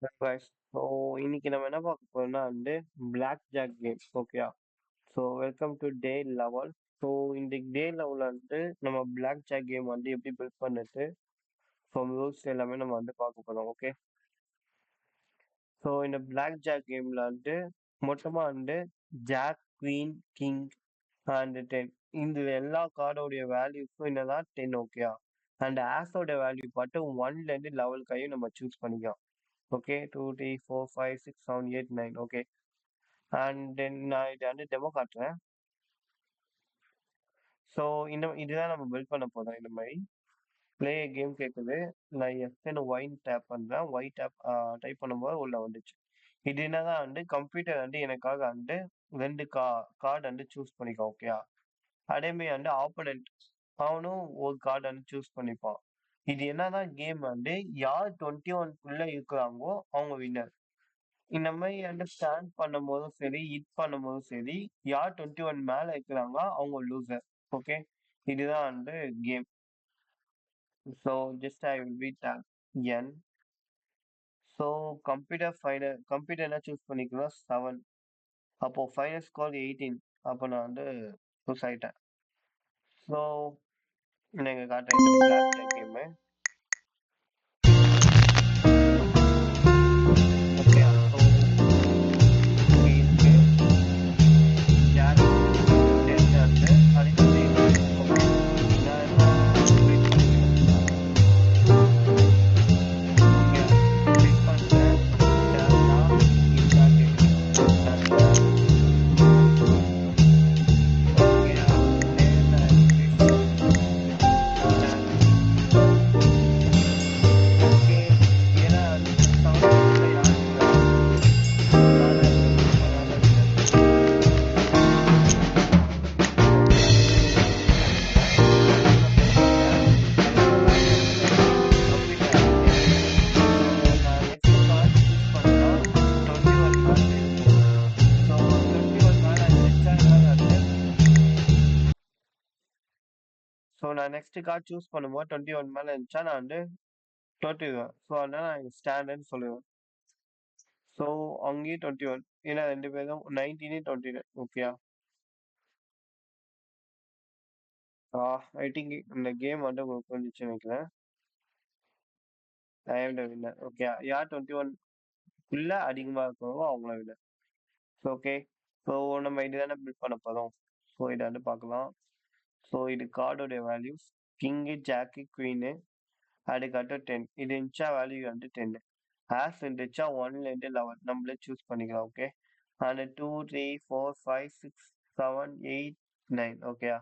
Guys, so இன்னைக்கு நம்ம என்ன பார்க்க போறோம்னா வந்து பிளாக் ஜாக் கேம் ஓகேயா. So welcome to day level. So இந்த டே லெவலில் வந்து நம்ம பிளாக் ஜாக் கேம் வந்து எப்படி பில்ட் பண்ணிட்டு ஃப்ரம் ரூல்ஸ் எல்லாமே நம்ம வந்து பார்க்க போறோம் ஓகே. ஸோ இந்த பிளாக் ஜாக் கேம்ல வந்து மொத்தமாக வந்து ஜாக், குவீன், கிங் அண்ட் 10 இந்த எல்லா கார்டோடைய வேல்யூஸும் என்னதான் 10 ஓகேயா. அண்ட் ஆஸோட வேல்யூ பார்த்து 1லேருந்து லெவல் கையும் நம்ம சூஸ் பண்ணிக்கலாம் ஓகே. 2 3 4 5 6 7 8 9 ஓகே. அண்ட் தென் நான் இதை வந்து டெமோ காட்டுறேன். ஸோ இதுதான் நம்ம பில்ட் பண்ண போறோம். இந்த மாதிரி ப்ளே கேம் கேட்குது. நான் எஃப்னு ஒயின் டேப் பண்ணுறேன். ஒய் டேப் டைப் பண்ணும்போது உள்ள வந்துச்சு. இது என்னதான் வந்து கம்ப்யூட்டர் வந்து எனக்காக வந்து ரெண்டு கார்டு வந்து சூஸ் பண்ணிக்கோ ஓகேயா. அதேமாரி வந்து ஆப்போனண்ட் அவனும் ஒரு கார்டு வந்து சூஸ் பண்ணிப்பான். இது என்னதான் கேம் வந்து யார் 21 இருக்கிறாங்களோ அவங்க வின்னர். இந்த மாதிரி வந்து ஸ்டாண்ட் பண்ணும்போதும் சரி, ஹிட் பண்ணும்போதும் சரி, யார் 21 மேல இருக்கிறாங்களோ அவங்க லூசர் ஓகே. இதுதான் வந்து game. So just I will be take N. So computer என்ன சூஸ் பண்ணிக்கணும் 7. அப்போ ஃபைனல் ஸ்கோர் 18. அப்போ நான் வந்து லூஸ் ஆயிட்டேன். ஸோ நீங்கள் காட்டுறேன் இந்த black jack game okay. So இருக்கு ஜாக் 10 வந்து அதுக்கு ஓகே. நான் என்ன வெயிட் பண்ணிக்கிறேன் ஓகே. வெயிட் பண்ணுறேன். ஜாக்கா இருக்கா கேட்குது. நான் ஜாக் ஓகே. தென் ஐ பிக் ஜாக் ஓகே. ஏன்னா வந்து 7 யார் இருக்கா நான் தான் இருக்கேன். ஸோ நான் தான் வின்னர் ஓகே. நான் வந்துட்டேன். உள்ள போயிட்டேன். என்னோட வேல்யூ வந்து கம்ப்யூட்டர் ஆயிடுச்சு. ஸோ நான் நெக்ஸ்ட் கார்டு சூஸ் பண்ணா 21 மேல இருக்கும். ஸோ 21 மேல இருந்துச்சா என்னால் வந்து நான் நெக்ஸ்ட் கார்டு சூஸ் பண்ணும்போது 21 மேல இருந்துச்சா நான் வந்து தோற்றுவேன். ஸோ அதனால நான் ஸ்டாண்டுன்னு சொல்லுவேன். ஸோ அங்கேயும் 21 ஏன்னா ரெண்டு பேரும் 19 29 ஓகேயா. ஐ திங்க் இந்த கேம் வந்து உங்களுக்கு புரிஞ்சிச்சுன்னு நினைக்கிறேன். ஐ ஆம் த வின்னர் ஓகே. யார் 21 அதிகமாக இருக்கிறவங்க அவங்கள வின்னர். ஓகே. ஸோ நம்ம இதுதானே பில்ட் பண்ண போகிறோம். ஸோ இதை வந்து பார்க்கலாம். ஸோ இது கார்டோடைய வேல்யூஸ் கிங்கு, ஜாக்கு, குவீனு, அதுக்கடுத்து 10. இது இருந்துச்சா வேல்யூ வந்து 10. ஆஸ் இருந்துச்சா 1லேருந்து 11 நம்மளே சூஸ் பண்ணிக்கலாம் ஓகே. அண்ட் 2 3 4 5 6 7 8 9 ஓகேயா.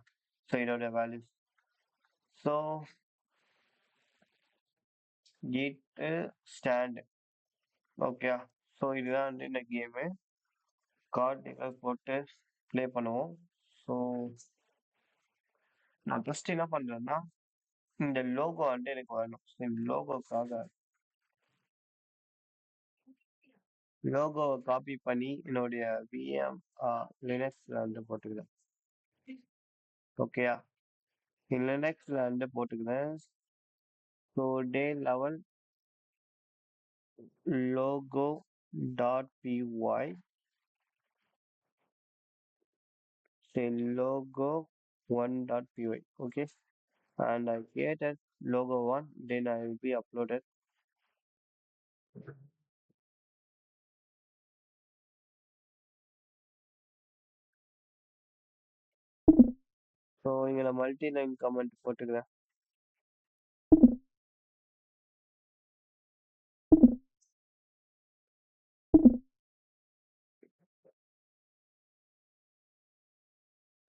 ஸோ இதோட வேல்யூஸ். ஸோ இட்டு ஸ்டாண்டு ஓகேயா. ஸோ இதுதான் வந்து இந்த கேமு. கார்டு போட்டு ப்ளே பண்ணுவோம். ஸோ நான் ஃபஸ்ட் என்ன பண்ணுறேன்னா இந்த லோகோ வந்து எனக்கு வரணும். ஸோ இந்த லோகோவை காப்பி பண்ணி என்னுடைய விஎம் லினக்ஸில் வந்து போட்டுக்கிறேன் ஓகேயா. லினக்ஸில் வந்து போட்டுக்கிறேன். So day level logo dot py say logo 1.py okay. And I created logo 1, then I will be uploaded. So இங்கே நான் மல்டி லைன் கமெண்ட் போட்டுக்கிறேன்.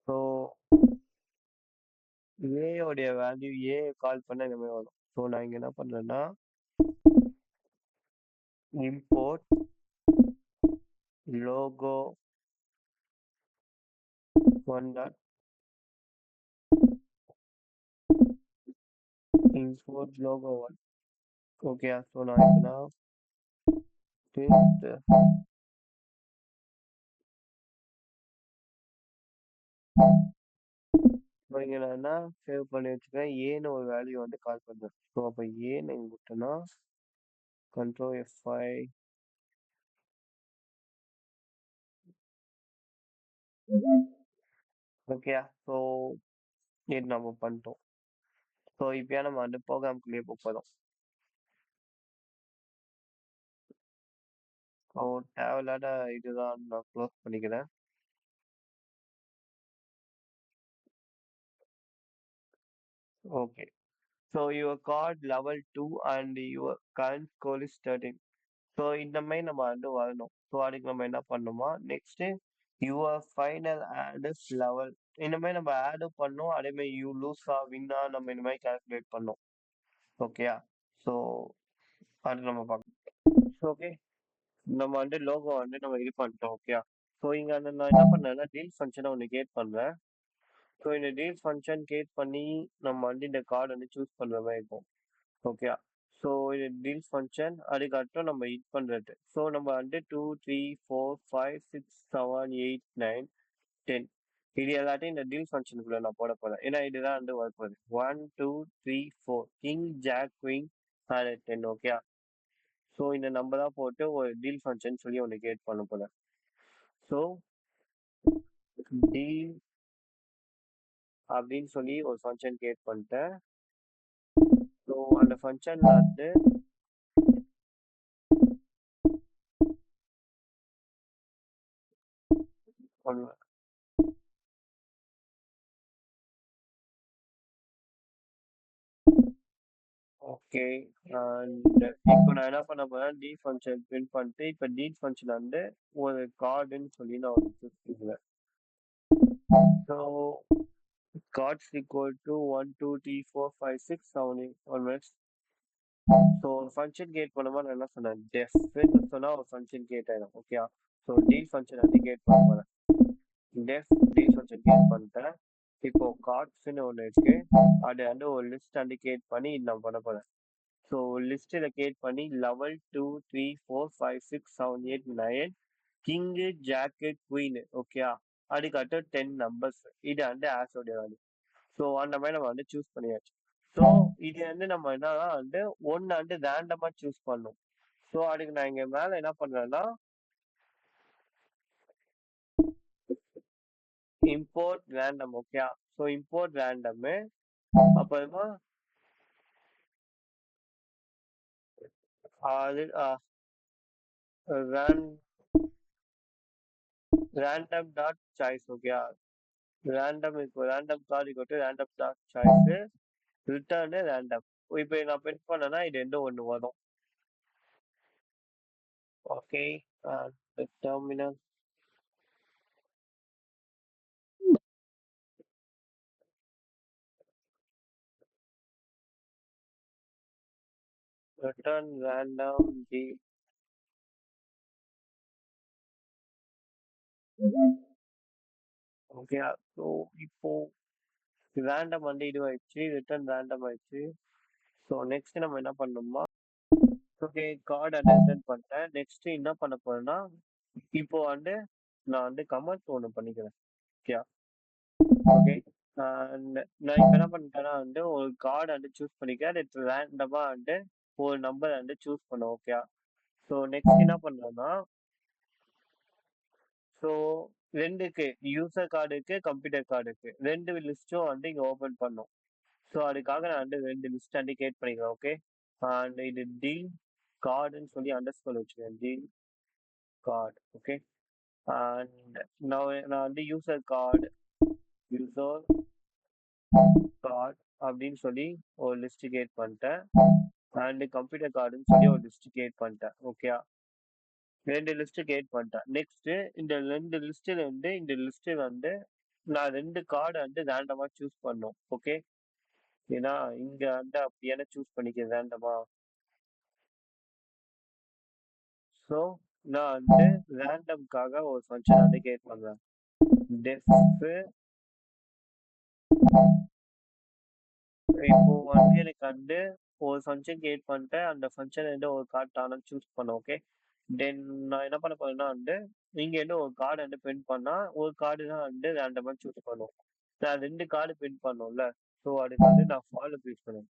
ஸோ ஏயோடைய வேல்யூ ஏ கால் பண்ண இந்த மாதிரி வரும். ஸோ நான் இங்கே என்ன பண்ணுறேன்னா import logo 1. import logo 1 okay. So நான் இப்போ நான் இங்கே நான் என்ன சேவ் பண்ணி வச்சுக்கிறேன் ஏன்னு ஒரு வேல்யூ வந்து கால் பண்ணுறேன். ஸோ அப்போ ஏன்னு விட்டோன்னா Control F5 ஓகேயா? ஸோ இது நம்ம பண்ணிட்டோம். ஸோ இப்பயா நம்ம வந்து ப்ரோக்ராம்குள்ளேயே போறோம். ஸோ தேவையில்லாத இதுதான் நான் க்ளோஸ் பண்ணிக்கிறேன். Okay. So your card level 2 and your current score is 13. So இந்த மாதிரி நம்ம வந்து வரணும். ஸோ அதுக்கு நம்ம என்ன பண்ணணுமா, next your final add is level. இந்த மாதிரி நம்ம ஆடும் பண்ணோம். அதே மாதிரி யூ லூஸா வின்னா நம்ம இந்த மாதிரி கால்குலேட் பண்ணோம். ஓகேயா? ஸோ அது நம்ம பார்க்கணும். ஓகே, நம்ம வந்து லோகோ வந்து நம்ம இது பண்ணிட்டோம். ஓகேயா? ஸோ இங்கே அந்த நான் என்ன பண்ணேன்னா டீல் ஃபங்க்ஷனை ஒன்று கேட் பண்ணுறேன். ஸோ இந்த டீல் ஃபங்க்ஷன் கேட் பண்ணி நம்ம வந்து இந்த கார்டு வந்து சூஸ் பண்ணுற மாதிரி இருக்கும். ஓகேயா? ஸோ இது டீல் ஃபங்க்ஷன் அதுக்கப்புறம் நம்ம இது பண்ணுறது. ஸோ நம்ம வந்து 2 3 4 5 6 7 8 9 10 இது எல்லாத்தையும் இந்த டீல் ஃபங்க்ஷனுக்குள்ள நான் போட போகிறேன். ஏன்னா இதுதான் வந்து வரப்போகுது. 1 2 3 4 கிங் ஜாக் குயின் அது 10. ஓகேயா? ஸோ இந்த நம்பராக போட்டு ஒரு டீல் ஃபங்க்ஷன் சொல்லி ஒன்று கிரியேட் பண்ண போகிறேன். ஸோ டீல் அப்படின்னு சொல்லி ஒரு ஃபங்க்ஷன் கிரியேட் பண்ணிட்டேன். ஸோ அந்த ஃபங்க்ஷன்ல வந்து பண்ணுவேன். ஓகே, அண்ட் இப்போ நான் என்ன பண்ண போறேன், டி ஃபங்க்ஷன் பிரிண்ட் பண்ணிட்டு இப்போ டி ஃபங்க்ஷன் வந்து ஒரு கார்டுன்னு சொல்லி நான் ஒரு சூஸ் பண்ணுவேன். So cards equal to 1 2 3 4 5 6 7 8 1 minutes. So ஒரு ஃபங்க்ஷன் கிரியேட் பண்ணும்போது நான் என்ன சொன்னேன், டெஃப்னு சொன்னால் ஒரு ஃபங்க்ஷன் கிரியேட் ஆகிடும். ஓகே, ஸோ டி ஃபங்க்ஷன் வந்து கிரியேட் பண்ண போகிறேன். டெஃப் டி ஃபங்க்ஷன் கிரியேட் பண்ணிட்டேன். இப்போ கார்ட்ஸ்ன்னு ஒன்று இருக்கு, அதை வந்து ஒரு லிஸ்ட் வந்து கிரியேட் பண்ணி நான் பண்ண போகிறேன். ஸோ லிஸ்ட்டில் கிரியேட் பண்ணி லெவல் 2 3 4 5 6 7 8 9 கிங்கு ஜாக்கு குயின். ஓகேயா? அதுக்கடுத்து 10 நம்பர்ஸ். இது வந்து ஆஸோடைய வேல்யூ. ஸோ அந்த மாதிரி நம்ம வந்து சூஸ் பண்ணியாச்சு. ஸோ இது வந்து நம்ம என்னன்னா வந்து ஒன்று வந்து ரேண்டமாக சூஸ் பண்ணணும். ஸோ அதுக்கு நான் இங்கே மேலே என்ன பண்ணுறேன்னா இம்போர்ட் ரேண்டம். ஓகேயா? ஸோ இம்போர்ட் ரேண்டமு அப்புறமா அது ரேண்டம் டாட் சாய்ஸ். ஓகேயா? ரேண்டம் இப்போ ரேண்டம் கார்டு இக்கோட்டு random dot choice return random. இப்போ நான் பிரிண்ட் பண்ணேன்னா இது ரெண்டும் ஒன்று வரும். ஓகே, டெர்மினல் ரிட்டர்ன் ரேண்டம் டி. ஓகே, ஸோ இப்போ ரேண்டம் வந்து இதுவாயிடுச்சு, ரிட்டர்ன் ரேண்டம் ஆயிடுச்சு. ஸோ நெக்ஸ்ட் நம்ம என்ன பண்ணோம்னா, ஓகே கார்டு வந்து ரிட்டர்ன் பண்ணிட்டேன். நெக்ஸ்ட் என்ன பண்ண போறேன்னா இப்போ வந்து நான் வந்து கமெண்ட் ஒன்று பண்ணிக்கிறேன். ஓகே ஓகே, நான் இப்போ என்ன பண்ணிட்டேன்னா வந்து ஒரு கார்டு வந்து சூஸ் பண்ணிக்கிறேன். அது ரேண்டமாக வந்து ஒரு நம்பர் வந்து சூஸ் பண்ணும். ஓகே, ஸோ நெக்ஸ்ட் என்ன பண்ணுறேன்னா, ஸோ ரெண்டுக்கு யூசர் கார்டு இருக்கு, கம்ப்யூட்டர் கார்டு இருக்கு, ரெண்டு லிஸ்ட்டும் வந்து இங்கே ஓப்பன் பண்ணும். ஸோ அதுக்காக நான் வந்து ரெண்டு லிஸ்ட் வந்து கிரியேட் பண்ணிக்கிறேன். ஓகே, அண்ட் இது டீல் கார்டுன்னு சொல்லி அண்டர்ஸ்கோர் வச்சுக்கிறேன். Deal card. ஓகே, அண்ட் நான் வந்து யூசர் கார்டு அப்படின்னு சொல்லி ஒரு லிஸ்ட் கிரியேட் பண்ணிட்டேன். அண்ட் கம்ப்யூட்டர் கார்டுன்னு சொல்லி ஒரு லிஸ்ட் கிரியேட் பண்ணிட்டேன். ஓகே, ரெண்டு லிஸ்ட் கிரியேட் பண்ணிட்டேன். நெக்ஸ்ட் இந்த ரெண்டு லிஸ்ட்ல இருந்து இந்த லிஸ்ட் வந்து நான் ரெண்டு கார்டு வந்து ரேண்டமா சூஸ் பண்ணும். ஓகே, ஏன்னா இங்க வந்து அப்படியான சூஸ் பண்ணிக்க ரேண்டமா. ஸோ நான் வந்து ரேண்டம்காக ஒரு ஃபங்க்ஷன் வந்து கிரியேட் பண்றேன். டெஃப் இப்போ வந்து எனக்கு வந்து ஒரு ஃபங்க்ஷன் கிரியேட் பண்ணிட்டேன். அந்த ஃபங்க்ஷன் வந்து ஒரு கார்டு தானே சூஸ் பண்ணேன். ஓகே, தென் நான் என்ன பண்ண போறேன்னா வந்து நீங்க வந்து ஒரு கார்டு வந்து பிரிண்ட் பண்ணா ஒரு கார்டு தான் வந்து ரேண்டமா சூஸ் பண்ணும். நான் ரெண்டு கார்டு பிரிண்ட் பண்ணோம்ல, ஸோ அதுக்கு வந்து நான் ஃபார் யூஸ் பண்ணுவேன்.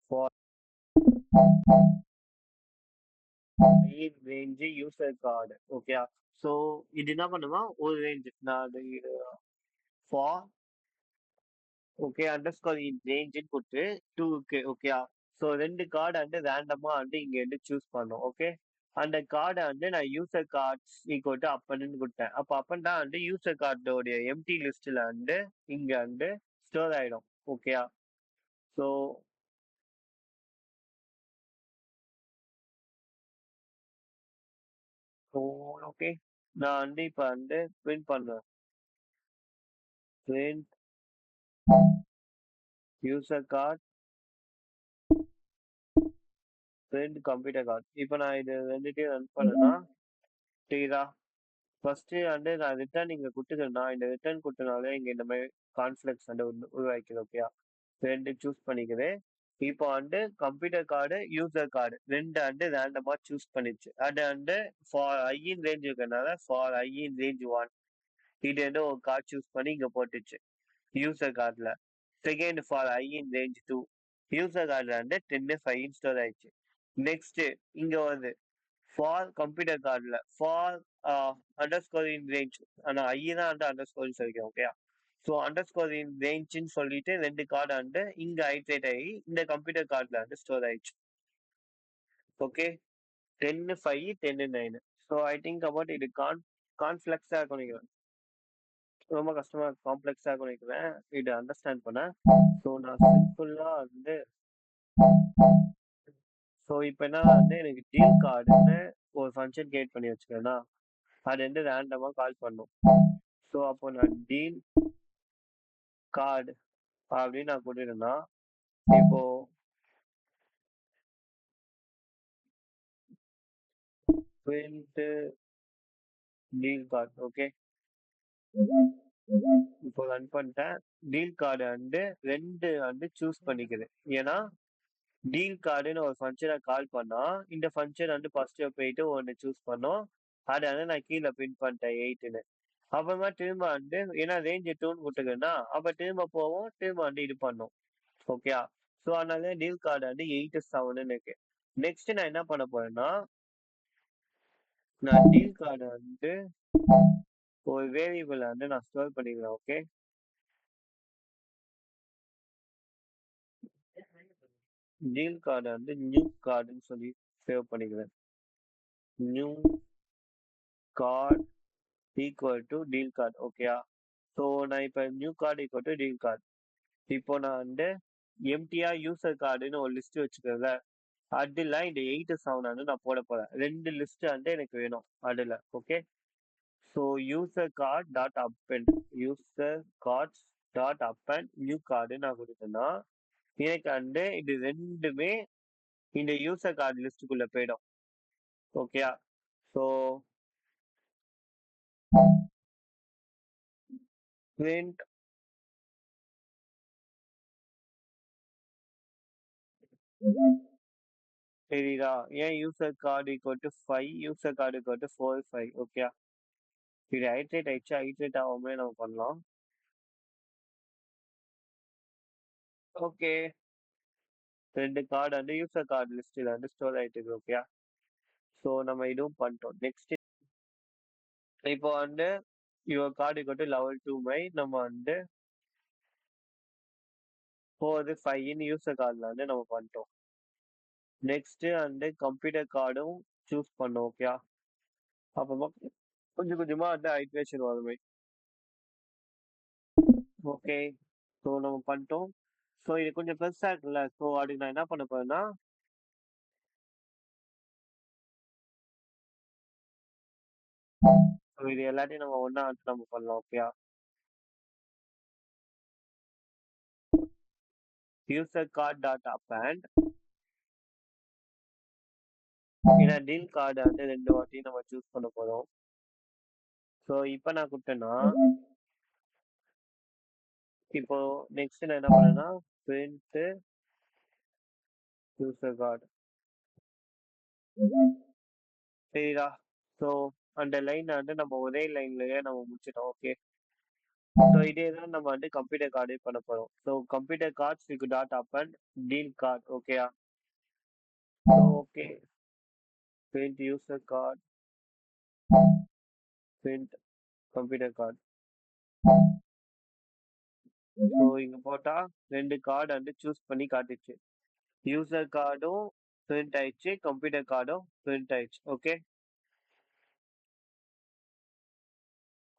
For range user card okay. So இது என்ன பண்ணுமா ஒரு ரேஞ்ச் நான் அது ஃபார் ஓகே அண்டர்ஸ்கோர் இன் ரேஞ்சுன்னு கொடுத்து டூக்கு ஓகே. ஸோ ரெண்டு கார்டு வந்து ரேண்டமா வந்து இங்க வந்து சூஸ் பண்ணோம் ஓகே. அந்த கார்டை வந்து நான் யூசர் கார்ட்ஸ் ஈக்குவல் டு அப்பன்னு கொடுத்தேன். அப்போ அப்பன் தான் வந்து யூசர் கார்டோடைய எம்டி லிஸ்ட்ல வந்து இங்க வந்து ஸ்டோர் ஆயிடும் ஓகே. ஸோ ஓகே நான் வந்து இப்போ வந்து பிரிண்ட் பண்ணுவேன். Print user card print computer card. இப்போ நான் இது ரெண்டுத்தையும் ரன் பண்ணேன்னா சரிதா. ஃபர்ஸ்ட் வந்து நான் ரிட்டர்ன் இங்க கொடுத்துக்கிறேன்னா இந்த ரிட்டர்ன் கொடுத்தனாலே இங்க இந்த மாதிரி கான்ஃபிளிக்ஸ் வந்து உருவாக்கிது ஓகே. ரெண்டு சூஸ் பண்ணிக்கிறேன். இப்போ வந்து கம்ப்யூட்டர் கார்டு யூசர் கார்டு ரெண்டு வந்து ரேண்டமா சூஸ் பண்ணிச்சு. அது வந்து ஃபார் ஐஇன் ரேஞ்ச் இருக்கிறதுனால ஃபார் ஐஇன் ரேஞ்ச் ஒன் இது வந்து ஒரு கார்டு சூஸ் பண்ணி இங்க போட்டுச்சு யூசர் கார்டில். Second for i in range two user கார்டில் வந்து 10 5 ஸ்டோர் ஆயிடுச்சு. நெக்ஸ்ட் இங்க வருது ஃபார் கம்ப்யூட்டர் கார்டில் for underscore in range. ஆனால் ஐ தான் வந்து அண்டர் ஸ்கோர்னு சொல்லிக்கிறேன் okay. So underscore in ரேஞ்சுன்னு சொல்லிட்டு ரெண்டு கார்டு வந்து இங்க ஐட்ரேட் ஆகி இந்த கம்ப்யூட்டர் கார்டில் வந்து ஸ்டோர் ஆயிடுச்சு okay. 10 5 10 9. So I think about இது கான்ஃபிளெக்ஸாக இருக்கும் நினைக்கிறேன். ரொம்ப கஷ்டமா காம்ப்ளெக்ஸாக இருக்கும் நினைக்கிறேன் இது அண்டர்ஸ்டாண்ட் பண்ண. ஸோ நான் சிம்பிளாக வந்து ஸோ இப்போ என்ன வந்து எனக்கு டீல் கார்டுன்னு ஒரு ஃபங்க்ஷன் கிரியேட் பண்ணி வச்சுக்கிறேன்னா அது வந்து ரேண்டமா கால் பண்ணும். ஸோ அப்போ நான் டீல் கார்டு அப்படின்னு நான் கொடுத்துருந்தேன்னா இப்போ print டீல் கார்டு ஓகே. இப்போ ரன் பண்ணிட்டேன். டீல் கார்டு வந்து ரெண்டு வந்து சூஸ் பண்ணிக்குது. ஏன்னா டீல் கார்டுன்னு ஒரு ஃபங்க்ஷனை கால் பண்ணா இந்த ஃபங்க்ஷன் வந்து ஃபர்ஸ்ட் போயிட்டு ஒன்று சூஸ் பண்ணோம். அதை வந்து நான் கீழே பிரிண்ட் பண்ணிட்டேன் 8ன்னு. அப்புறமா திரும்ப வந்து ஏன்னா ரேஞ்ச் 2ன்னு கொடுத்துருக்குன்னா அப்போ திரும்ப போவோம் திரும்ப வந்து இது பண்ணோம் ஓகே. ஸோ அதனால டீல் கார்டு வந்து 8 7ன்னு இருக்கு. நெக்ஸ்ட் நான் என்ன பண்ண போறேன்னா நான் டீல் கார்டு வந்து ஒரு வேரியபிள் வந்து நான் ஸ்டோர் பண்ணிக்கிறேன் ஓகே. டீல் கார்டு வந்து நியூ கார்டுன்னு சொல்லி சேவ் பண்ணிக்கிறேன். New card equal to deal card ஓகேயா. ஸோ நான் இப்போ new card equal to deal card. இப்போ நான் வந்து எம்டியா யூசர் கார்டுன்னு ஒரு லிஸ்ட் வச்சுக்கிறேன்ல அதுல இந்த 8 7 வந்து நான் போட போறேன். ரெண்டு லிஸ்ட் வந்து எனக்கு வேணும் அதுல okay. So user card dot append user cards dot append new card நான் கொடுத்தேன்னா எனக்கு வந்து இது ரெண்டுமே இந்த யூசர் கார்டு லிஸ்ட்டுக்குள்ள போயிடும் ஓகேயா. ஸோ print சரிதா. ஏன் user card equal to 5 user card equal to 4 5 okay. இது ஐட்ரேட் ஆயிடுச்சு. ஐட்ரேட் ஆகாமலே நம்ம பண்ணலாம் ஓகே. ரெண்டு கார்டு வந்து யூசர் கார்டு லிஸ்ட்ல வந்து ஸ்டோர் ஆயிட்டு இருக்கு ஓகே. ஸோ நம்ம இதுவும் பண்ணிட்டோம். நெக்ஸ்ட் இப்போ வந்து your card equal to level 2 my நம்ம வந்து 4 5 யூசர் கார்டில் வந்து நம்ம பண்ணிட்டோம். நெக்ஸ்ட் வந்து கம்ப்யூட்டர் கார்டும் சூஸ் பண்ணோம் ஓகே. அப்புறமா கொஞ்சம் கொஞ்சமா வந்து ஐட்ரேஷன் வருமே ஓகே. ஸோ நம்ம பண்ணிட்டோம். ஸோ இது கொஞ்சம் பெருசா இருக்குல்ல. ஸோ அதுக்கு நான் என்ன பண்ண போறேன்னா இது எல்லாத்தையும் நம்ம ஒண்ணா வந்து நம்ம பண்ணலாம் okay. User card dot append ஏன்னா டீல் கார்டு வந்து ரெண்டு வாட்டியும் நம்ம சூஸ் பண்ண போறோம். ஸோ இப்போ நான் கொடுத்தேன்னா இப்போ நெக்ஸ்ட் நான் என்ன பண்ணேன்னா பிரிண்ட் யூசர் கார்டு சரிடா. ஸோ அந்த லைன் வந்து நம்ம ஒரே லைன்லயே நம்ம முடிச்சிட்டோம் ஓகே. ஸோ இதே தான் நம்ம வந்து கம்ப்யூட்டர் கார்டே பண்ண போறோம். ஸோ கம்ப்யூட்டர் கார்ட்ஸ் யூ டாட் அப்பன் டீல் கார்டு ஓகேயா. So okay print user card, print computer card. So இங்க போட்டா 2 கார்டு வந்து சூஸ் பண்ணி காட்டுச்சு. யூசர் கார்டும் பிரிண்ட் ஆயிடுச்சு, கம்ப்யூட்டர் கார்டும் பிரிண்ட் ஆயிடுச்சு. Okay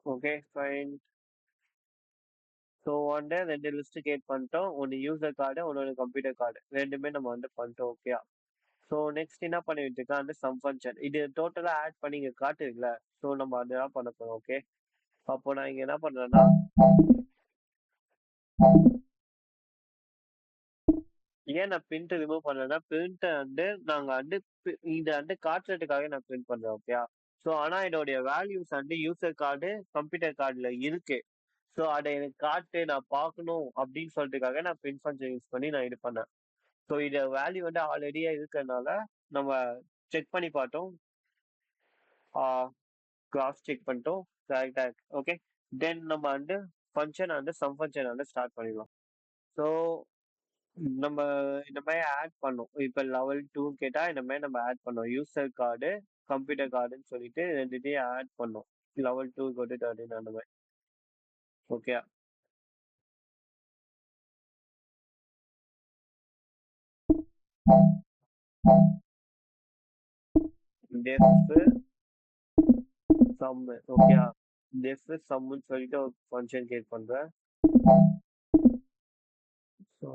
okay fine. ஸோ வந்து 2 லிஸ்ட் கிரியேட் பண்ணிட்டோம். ஒன்று யூசர் கார்டு, ஒன்னொரு கம்ப்யூட்டர் கார்டு. ரெண்டுமே நம்ம வந்து பண்ணிட்டோம். ஓகேயா? ஸோ நெக்ஸ்ட் என்ன பண்ணிட்டு இருக்கா அந்த சம் ஃபங்க்ஷன். இது டோட்டலா ஆட் பண்ணி இங்க காட்டுதுல்ல. ஸோ நம்ம அதெல்லாம் பண்ண போறோம். ஓகே அப்போ நான் இங்க என்ன பண்றேன்னா ஏன் நான் பிரிண்ட் ரிமூவ் பண்ணேன்னா பிரிண்ட் வந்து நாங்க வந்து இதை வந்து காட்டுறதுக்காக நான் பிரிண்ட் பண்றேன். ஓகேயா? ஸோ ஆனா இதோடைய வேல்யூஸ் வந்து யூசர் கார்டு கம்ப்யூட்டர் கார்டுல இருக்கு. ஸோ அதை எனக்கு காட்டு நான் பார்க்கணும் அப்படின்னு சொல்றதுக்காக நான் பிரிண்ட் ஃபங்க்ஷன் யூஸ் பண்ணி நான் இது பண்ணேன். ஸோ இத வேல்யூ வந்து ஆல்ரெடியா இருக்கிறதுனால நம்ம செக் பண்ணி பார்த்தோம். கிராஸ் செக் பண்ணிட்டோம். கரெக்டா இருக்கு. ஓகே தென் நம்ம வந்து ஃபங்க்ஷன் வந்து சம் ஃபங்க்ஷன் வந்து ஸ்டார்ட் பண்ணிடலாம். ஸோ நம்ம இந்த மாதிரி ஆட் பண்ணோம். இப்போ லெவல் 2 கேட்டா இந்த மாதிரி நம்ம ஆட் பண்ணோம். யூசர் கார்டு கம்ப்யூட்டர் கார்டுன்னு சொல்லிட்டு ரெண்டுத்தையும் ஆட் பண்ணோம். லெவல் 2 கொண்டு 13 அந்த மாதிரி. Okay def sum. Okay def சம்னு சொல்லிட்டு ஒரு ஃபங்க்ஷன் கிரியேட் பண்றேன். ஸோ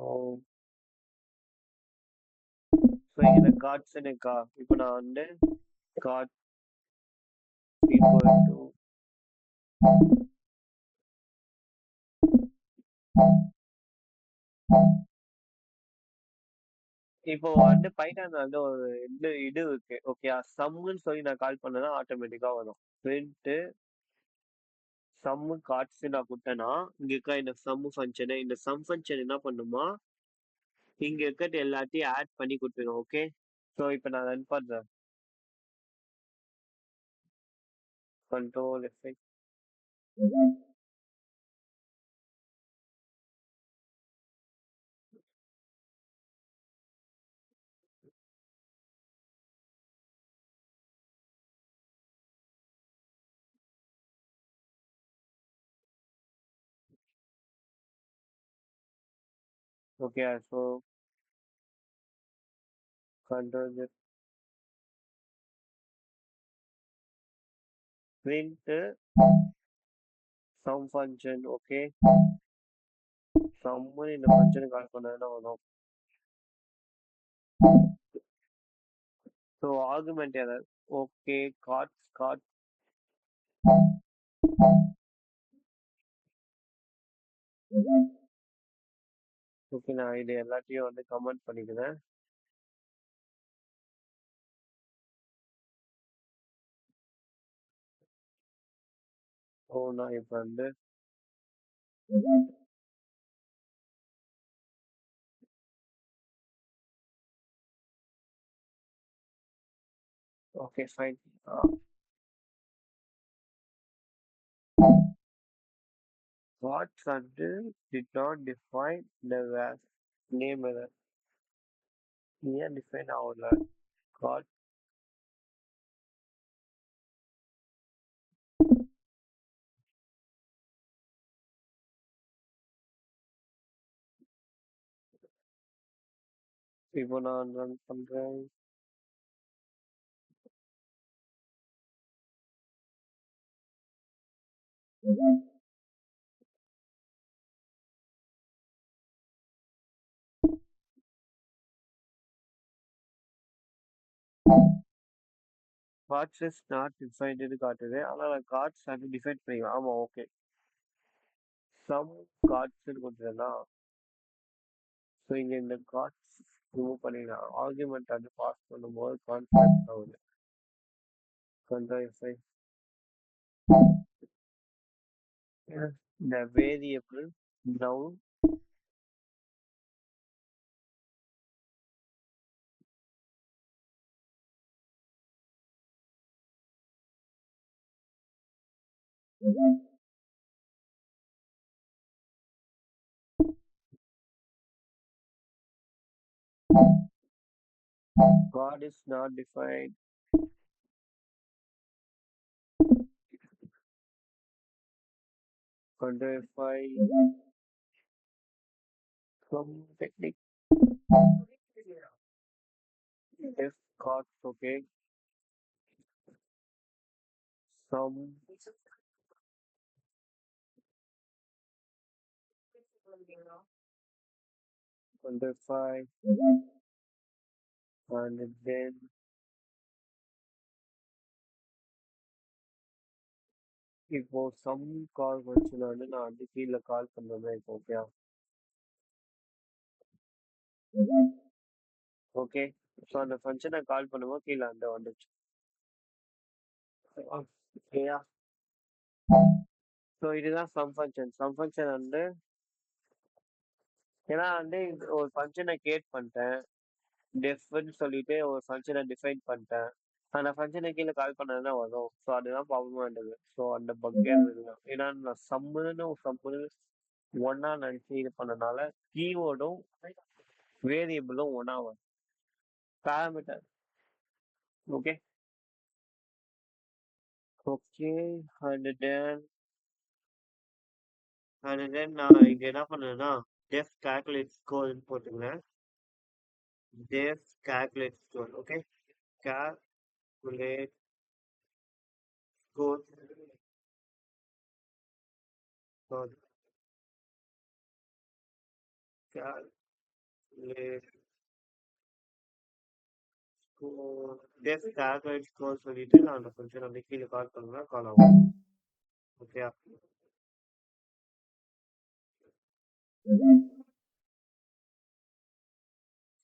இதில் கார்ட்ஸ்ன்னு இருக்கா. இப்போ நான் வந்து கார்ட் ஈக்குவல் டு இப்போ வந்து பைத்தான்ல வந்து ஒரு இது இருக்கு. ஓகே சம்முன்னு சொல்லி நான் கால் பண்ணேன்னா ஆட்டோமேட்டிக்கா வரும். பிரிண்ட் சம்மு கார்ட்ஸ் நான் கொடுத்தேன்னா இங்க இருக்க இந்த சம் ஃபங்க்ஷனு இந்த சம் ஃபங்க்ஷன் என்ன பண்ணுமா இங்க இருக்கிறது எல்லாத்தையும் ஆட் பண்ணி கொடுத்துரும். ஓகே ஸோ இப்போ நான் ரன் பண்றேன். Control effect okay so control print sum function. Okay sum இந்த ஃபங்க்ஷனை கால் பண்ணதுன்னா வரும். So argument error. Okay card okay நான் இது எல்லாத்தையும் வந்து கமெண்ட் பண்ணிக்கிறேன். ஸோ நான் இப்போ வந்து ஓகே ஃபைன். Cards வந்து did not define the name error. ஏன் டிஃபைன் ஆகல? கார்ட் இப்போ நான் ரன் பண்றேன். கார்ட்ஸ் இஸ் நாட் டிஃபைன்டு காட்டுது. ஆனால் நான் கார்ட்ஸ் வந்து டிஃபைன் பண்ணிக்கலாம். ஆமாம் ஓகே சம் கார்ட்ஸ்ன்னு கொடுத்துருந்தா ஸோ இங்கே இந்த கார்ட்ஸ் ரிமூவ் பண்ணிடலாம். ஆர்குமெண்ட் வந்து பாஸ் பண்ணும்போது கான்ஃபிளிக்ட் ஆகுது. கண்ட்ரோல் எஃப்ஐ the variable now God is not defined quantify some technique if cards, okay, some quantify and then இப்போ சம் கால் வந்துச்சுனாலும் நான் வந்து கீழே கால் பண்ணுவேன் இப்போ ஓகே ஓகே ஸோ அந்த ஃபங்க்ஷனை கால் பண்ணும்போது கீழே அந்த வந்துச்சு ஓகேயா ஸோ இதுதான் சம் ஃபங்க்ஷன் வந்து ஏன்னா வந்து ஒரு ஃபங்க்ஷனை கிரியேட் பண்ணிட்டேன் டெஃப்னு சொல்லிட்டு ஒரு ஃபங்க்ஷனை டிஃபைன் பண்ணிட்டேன் அந்த ஃபங்க்ஷனை கீழே கால் பண்ணதுதான் வரும் ஸோ அதுதான் ப்ராப்ளமாக இருந்தது ஸோ அந்த பக்கே இருந்தது ஏன்னா நான் சம்முன்னு ஒன்னா நினச்சி இது பண்ணனால கீவேர்டும் வேரியபிளும் ஒன்னா வரும் parameter okay okay and then நான் இங்க என்ன பண்ணேன்னா டெஃப் கால்குலேட் ஸ்கோர்னு போட்டுக்கிறேன் def calculate score okay calculate score calculate score def calculate score சொல்லிட்டு நான் அந்த ஃபங்க்ஷன் வந்து கீழே கால் பண்ணா கால் ஆகும் ஓகே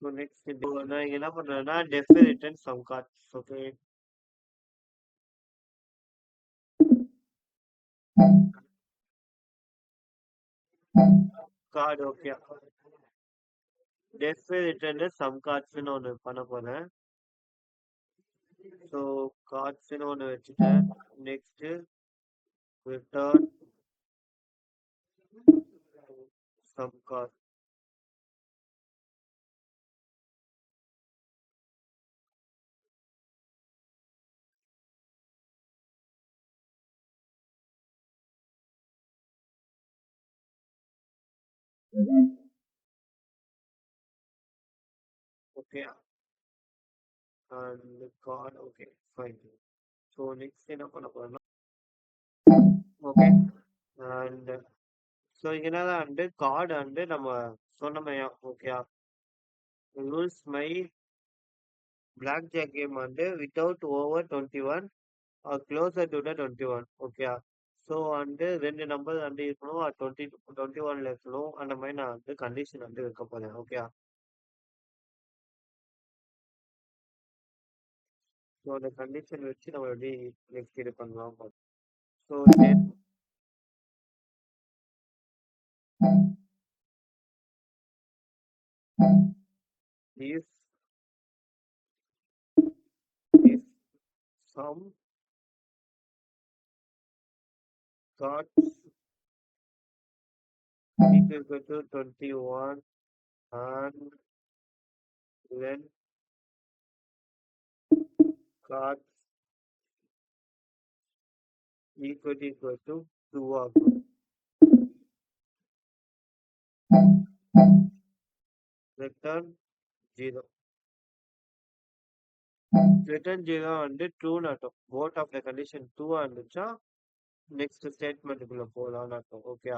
ஸோ நெக்ஸ்ட் நான் என்ன பண்றேன்னா def return sum cards okay card okay def return sum கார்ட்ஸ்னு ஒன்று பண்ண போறேன் ஸோ கார்ட்ஸ்னு ஒன்று வச்சுட்டேன் next return sum card okay and card okay fine so next என்ன பண்ண போறேன்னா ஓகே அண்ட் ஸோ இங்க என்னதான் வந்து கார்டு வந்து நம்ம சொன்னமையா okay rules my blackjack game வந்து without over 21 or closer to the 21 okay so வந்து ரெண்டு நம்பர் வந்து இருக்கணும் 21ல இருக்கணும் அந்த மாதிரி நான் வந்து கண்டிஷன் வந்து வைக்க போறேன் ஓகே ஸோ அந்த கண்டிஷன் வச்சு நம்ம எப்படி நெக்ஸ்ட் இது பண்ணலாம் so if if some cards equal to 21 and when cards equal to 2 ஆகும் return 0 return 0 வந்து true ஆட்டும் both of the condition 2 இருந்துச்சா நெக்ஸ்ட் ஸ்டேட்மெண்ட்டுக்குள்ள போகலான்னு அர்த்தம் ஓகே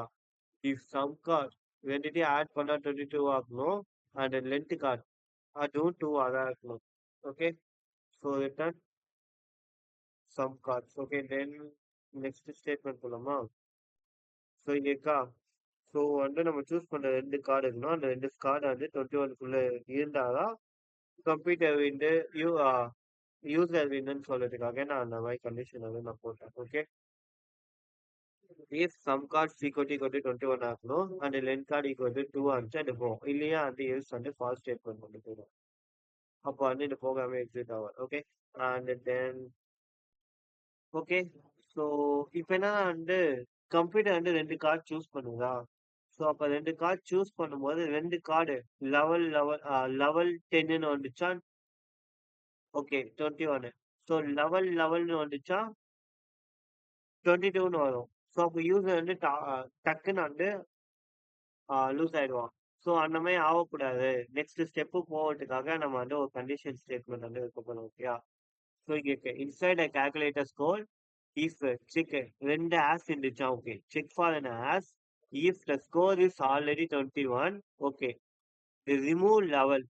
if some card ரெண்டுட்டி ஆட் பண்ணா 22 ஆகணும் அண்ட் லென்த் கார்டு அதுவும் 2 தான் இருக்கணும் okay so return sum cards okay then next statement போலாமா ஸோ இங்க இருக்கா ஸோ வந்து நம்ம சூஸ் பண்ற ரெண்டு கார்டு இருக்கணும் அந்த ரெண்டு கார்டு வந்து 21க்குள்ள இருந்தாதான் கம்ப்யூட்டர் விண்டு யூசர் வின்னு சொல்றதுக்காக நான் அந்த மாதிரி கண்டிஷன் வந்து நான் போட்டேன் okay if some cards equal to 21 ஆகணும் and length card equal to 2 ஆச்சு அது போகும் இல்லையா அந்த else வந்து ஃபால்ஸ் ஸ்டேட்மெண்ட் கொண்டு போயிடும் அப்போ வந்து இந்த ப்ரோக்ராமே எக்ஸிட் ஆகும் okay and then okay so இப்போ என்ன வந்து கம்ப்யூட்டர் வந்து ரெண்டு கார்டு சூஸ் பண்ணுதா ஸோ அப்போ ரெண்டு கார்டு சூஸ் பண்ணும்போது ரெண்டு கார்டு லெவல் 10ன்னு வந்துச்சா ஓகே 21 ஸோ லெவல்னு வந்துச்சா 22ன்னு வரும் ஸோ அப்போ யூசர் வந்து டக்குன்னு வந்து லூஸ் ஆயிடுவான். ஸோ அந்த மாதிரி ஆகக்கூடாது. நெக்ஸ்ட் ஸ்டெப்பு போகிறதுக்காக நம்ம வந்து ஒரு கண்டிஷன் ஸ்டேட்மெண்ட் வந்து வைக்க போகிறோம். ஓகேயா? ஸோ இங்கே inside a calculator score if check 2 ace இருந்துச்சா okay check for an ace if the score is already 21 okay remove level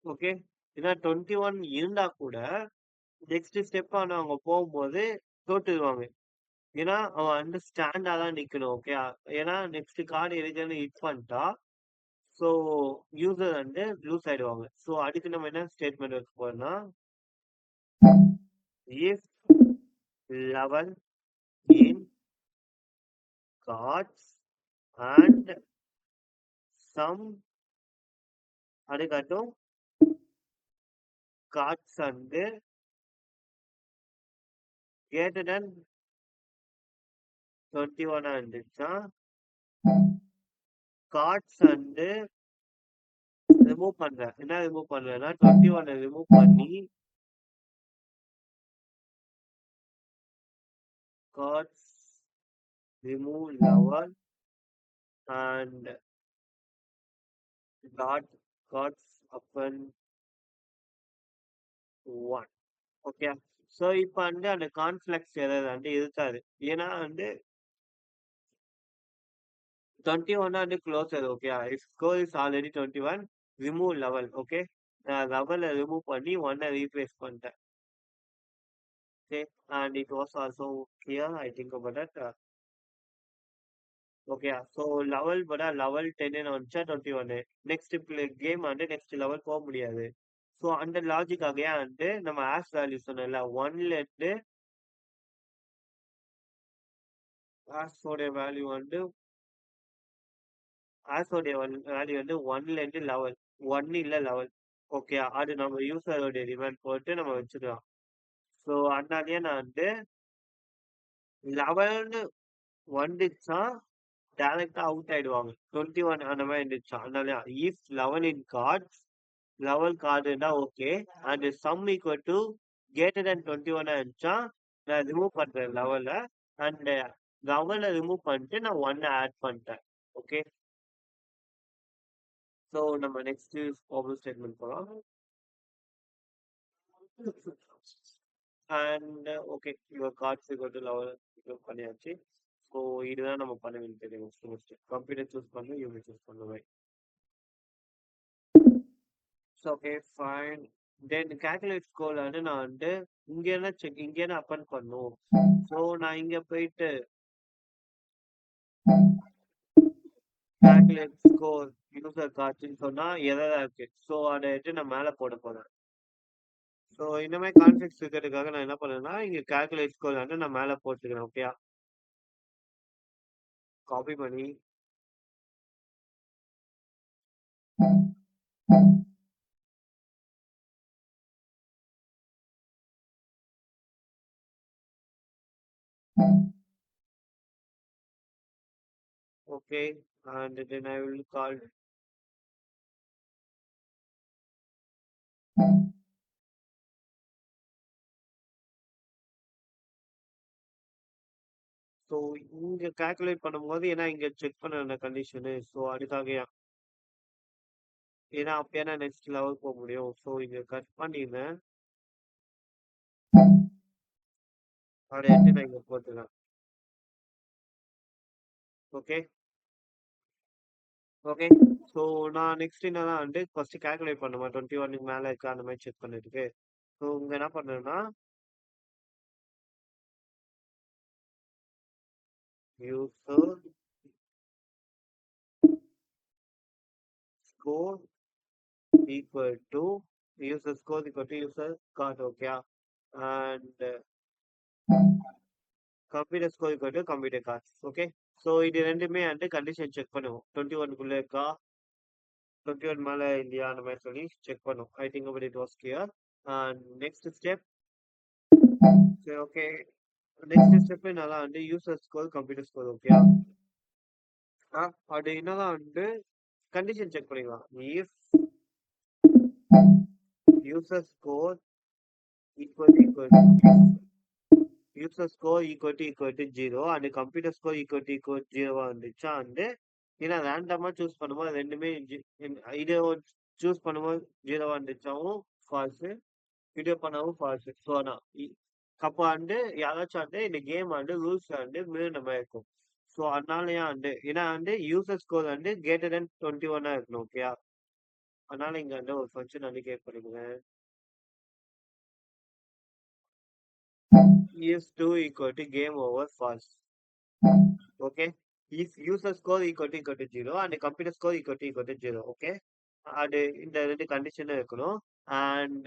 okay ஏன்னா 21 இருந்தா கூட நெக்ஸ்ட் ஸ்டெப் அவங்க போகும்போது தோத்துருவாங்க. ஏன்னா அவன் வந்து ஸ்டாண்டா தான் நிக்கணும். ஓகே ஏன்னா நெக்ஸ்ட் கார்டு இருக்குன்னு ஹிட் பண்ணிட்டா ஸோ யூசர் வந்து லூஸ் ஆயிடுவாங்க. ஸோ அதுக்கு நம்ம என்ன ஸ்டேட்மெண்ட் வைக்க போறோம்னா if level in cards and sum அதுக்காட்டும் கார்ட்ஸ் வந்து greater than 21 இருந்துச்சா கார்ட்ஸ் வந்து ரிமூவ் பண்றேன். என்ன ரிமூவ் பண்றேன்னா 21 ரிமூவ் பண்ணி cards remove level and dot cards open 1 okay. So இப்போ வந்து அந்த கான்ஃபிளெக்ஸ் எரர் வந்து இருக்காது. ஏன்னா வந்து 21 வந்து closer okay. If score is already 21 remove level okay. நான் லெவலை ரிமூவ் பண்ணி 1 ரீப்ளேஸ் பண்ணிட்டேன். Okay and it was also clear I think about that. Okay so level படா லெவல் 10 வந்துச்சா 21 நெக்ஸ்ட் கேம் வந்து நெக்ஸ்ட் லெவல் போக முடியாது. ஸோ அந்த லாஜிக்காகவே வந்து நம்ம ஆஸ் வேல்யூ சொன்னல 1ல இருந்து ஆஸோடைய வேல்யூ வந்து ஆஸோடைய வேல்யூ வந்து 1ல இருந்து லெவல் 1 இல்ல லெவல் ஓகே. அது நம்ம யூசரோடைய டிமாண்ட் போட்டு நம்ம வச்சுக்கலாம். ஸோ அதனாலயே நான் வந்து லெவல்னு வந்துச்சா டைரக்டா அவுட் ஆயிடுவாங்க. 21 அந்த மாதிரி இருந்துச்சா அதனால if level in cards level கார்டுனா okay and sum equal to greater than 21 இருந்துச்சா நான் ரிமூவ் பண்றேன் லெவல அண்ட் லெவலை ரிமூவ் பண்ணிட்டு நான் 1 ஆட் பண்ணிட்டேன். ஓகே ஸோ நம்ம நெக்ஸ்ட் ப்ராப்ளம் ஸ்டேட்மெண்ட் போகலாம். And okay your cards equal to level பண்ணியாச்சு. ஸோ இதுதான் நம்ம பண்ண வேண்டியது. நெக்ஸ்ட் கம்ப்யூட்டர் சூஸ் பண்ணு யூனிட் சூஸ் பண்ணுவேன். So okay fine then calculate score வந்து நான் வந்து இங்கே என்ன செக் இங்கே என்ன அப்பன் பண்ணும். ஸோ நான் இங்க போயிட்டு கால்குலேட் ஸ்கோர் யூசர் கார்ட்ஸ்ன்னு சொன்னா எதாவது இருக்கு. ஸோ அதை எடுத்து நான் மேலே போட போறேன். ஸோ இந்த மாதிரி கான்ஃபிளிக்ஸ் இருக்கிறதுக்காக நான் என்ன பண்ணேன்னா இங்க கால்குலேட் ஸ்கோர் வந்து நான் மேலே போட்டுக்கிறேன். ஓகே காப்பி பண்ணி okay and then I will call so இங்க கால்குலேட் பண்ணும்போது ஏன்னா இங்க செக் பண்ண அந்த கண்டிஷனு ஸோ அதுக்காக ஏன்னா அப்பயே நெக்ஸ்ட் லெவல் போக முடியும். ஸோ இங்க கட் பண்ணிடுறேன். அதை எடுத்து நான் இங்க போட்டுக்கிறேன். ஓகே ஓகே ஸோ நான் நெக்ஸ்ட் என்னதான் வந்து ஃபர்ஸ்ட் கால்குலேட் பண்ணுவேன் 21 மேலே இருக்கா அந்த மாதிரி செக் பண்ணதுக்கு. ஸோ இங்க என்ன பண்ணுறேன்னா user score equal to user score equal to user card okay and computer score equal to computer cards okay. So இது ரெண்டுமே வந்து கண்டிஷன் செக் பண்ணுவோம் 21 இருக்கா 21 மேலே இல்லையா அந்த மாதிரி சொல்லி செக் பண்ணுவோம். ஐ think about it was clear. And next step சரி ஓகே நெக்ஸ்ட் ஸ்டெப் என்னதான் வந்து user score computer score okay. அது என்னதான் வந்து கண்டிஷன் செக் பண்ணிக்கலாம். If user score equal user score equal to 0 and computer score equal 0 வந்துச்சா வந்து ஏன்னா ரேண்டமா சூஸ் பண்ணும்போது ரெண்டுமே இது சூஸ் பண்ணும்போது 0 வந்துச்சாவும் ஃபால்ஸு வீடியோ பண்ணவும் ஃபால்ஸு ஸோ நான் அப்போ வந்து யாராச்சும் வந்து இந்த கேம் வந்து ரூல்ஸ் வந்து மீறின மாதிரி இருக்கும் ஸோ அதனாலயா வந்து ஏன்னா வந்து யூசர் ஸ்கோர் வந்து கேட்டர் தென் 21 இருக்கணும் ஓகேயா அதனால இங்க வந்து ஒரு ஃபங்க்ஷன் வந்து கேட் பண்ணிக்கிறேன் is2 equal to game over false okay if user score equal to 0 and computer score equal to 0 okay அது இந்த ரெண்டு கண்டிஷன் இருக்கணும் and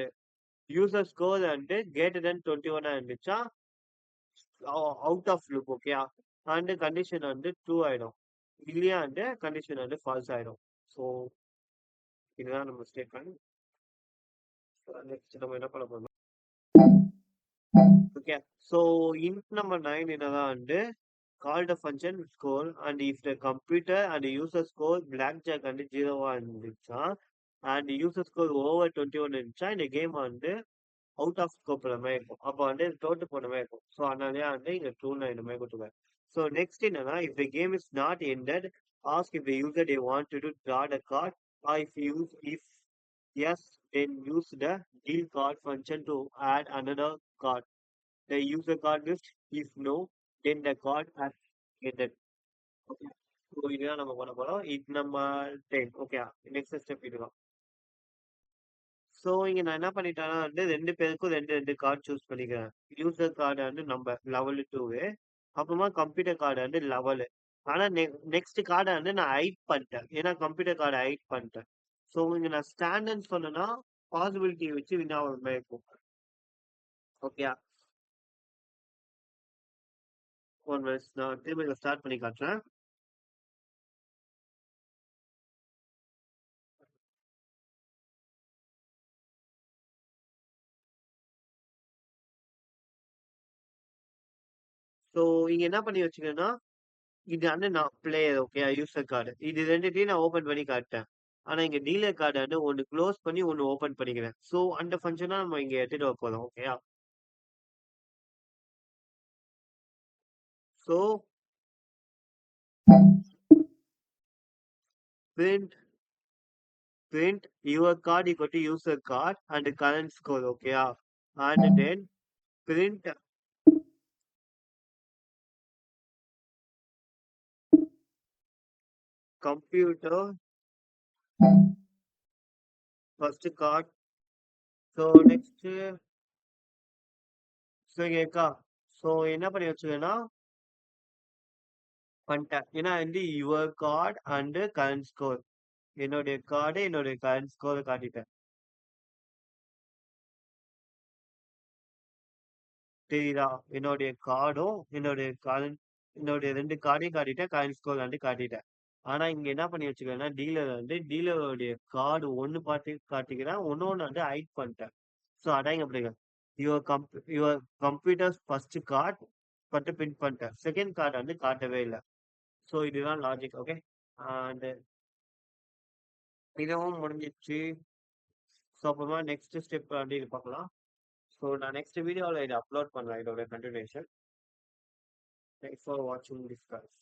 user score வந்து greater than 21 இருந்துச்சா out of loop okay and condition வந்து true ஆயிடும் இல்லையா வந்து கண்டிஷன் வந்து ஃபால்ஸ் ஆயிடும் ஸோ இதுதான் நம்ம ஸ்டேட்மெண்ட் நெக்ஸ்ட் நம்ம என்ன பண்ண போறோம் okay so int number 9 என்னதான் வந்து call the function score and if the computer and the user score blackjack and 0 இருந்துச்சா and user score over 21 இருந்துச்சா இந்த கேம் வந்து அவுட் ஆஃப் ஸ்கோப்ல மாதிரி இருக்கும் அப்போ வந்து தோட்டு போன மாதிரி இருக்கும் ஸோ அதனாலயே வந்து இங்க ட்ரூ நான் இந்த மாதிரி கொடுத்துருவேன் ஸோ நெக்ஸ்ட் என்னன்னா if the game is not ended ask if the user they want to do draw the card or if yes then use the deal card function to add another card the user card list if no then the card has ended okay so இதுதான் நம்ம பண்ண போறோம் இது நம்ம 10 okay next step இதுதான் so இங்க நான் என்ன பண்ணிட்டேன்னா வந்து ரெண்டு பேருக்கும் ரெண்டு ரெண்டு கார்டு சூஸ் பண்ணிக்கிறேன் யூசர் கார்டு வந்து நம்ம லெவல் 2 அப்புறமா கம்ப்யூட்டர் கார்டு வந்து லெவலு ஆனா நெக்ஸ்ட் கார்டை வந்து நான் ஹைட் பண்ணிட்டேன் ஏன்னா கம்ப்யூட்டர் கார்டை ஹைட் பண்ணிட்டேன் ஸோ இங்க நான் ஸ்டாண்டர்ட் சொன்னேன்னா பாசிபிலிட்டி வச்சு வின் ஆகிற மாதிரி இருக்கும் ஓகே ஒன் மினிட்ஸ் நான் திரும்ப ஸ்டார்ட் பண்ணி காட்டுறேன் ஸோ இங்க என்ன பண்ணி வச்சுக்கேன்னா இது வந்து நான் பிளேயர் ஓகே யூசர் கார்டு இது ரெண்டுத்தையும் நான் ஓபன் பண்ணி காட்டேன் ஆனா இங்க டீலர் கார்டு வந்து ஒன்னு க்ளோஸ் பண்ணி ஒன்னு ஓபன் பண்ணிக்கிறேன் ஸோ அந்த ஃபங்க்ஷனா நம்ம இங்க எடுத்துட்டு வர போறோம் ஓகேயா so print your card equal to user card and current score okay and then print computer first card so next so கேக்கா so என்ன பண்ணி வச்சுக்கேன்னா பண்ணிட்டேன் ஏன்னா வந்து your card and current score என்னுடைய கார்டு என்னுடைய கரண்ட் ஸ்கோரை காட்டிட்டேன் தெரியுதா என்னுடைய கார்டும் என்னுடைய ரெண்டு கார்டையும் காட்டிட்டேன் கரண்ட் ஸ்கோர் வந்து காட்டிட்டேன் ஆனா இங்க என்ன பண்ணி வச்சுக்கேன்னா டீலர் வந்து டீலருடைய கார்டு ஒன்னு பார்த்து காட்டிக்கிறேன் ஒன்னொன்னு வந்து ஹைட் பண்ணிட்டேன் ஸோ அதான் இங்க அப்படிங்க யுவர் கம்ப்யூட்டர்ஸ் ஃபர்ஸ்ட் கார்டு பட்டு பிரிண்ட் பண்ணிட்டேன் செகண்ட் கார்டு வந்து காட்டவே இல்லை ஸோ இதுதான் லாஜிக் ஓகே அண்ட் இதுவும் முடிஞ்சிச்சு ஸோ அப்புறமா நெக்ஸ்ட் ஸ்டெப் வந்து இது பார்க்கலாம் ஸோ நான் நெக்ஸ்ட் வீடியோவில் இதை அப்லோட் பண்ணுறேன் இதோட கண்டினியூஷன் தேங்க்ஸ் ஃபார் வாட்சிங் திஸ் கால்ஸ்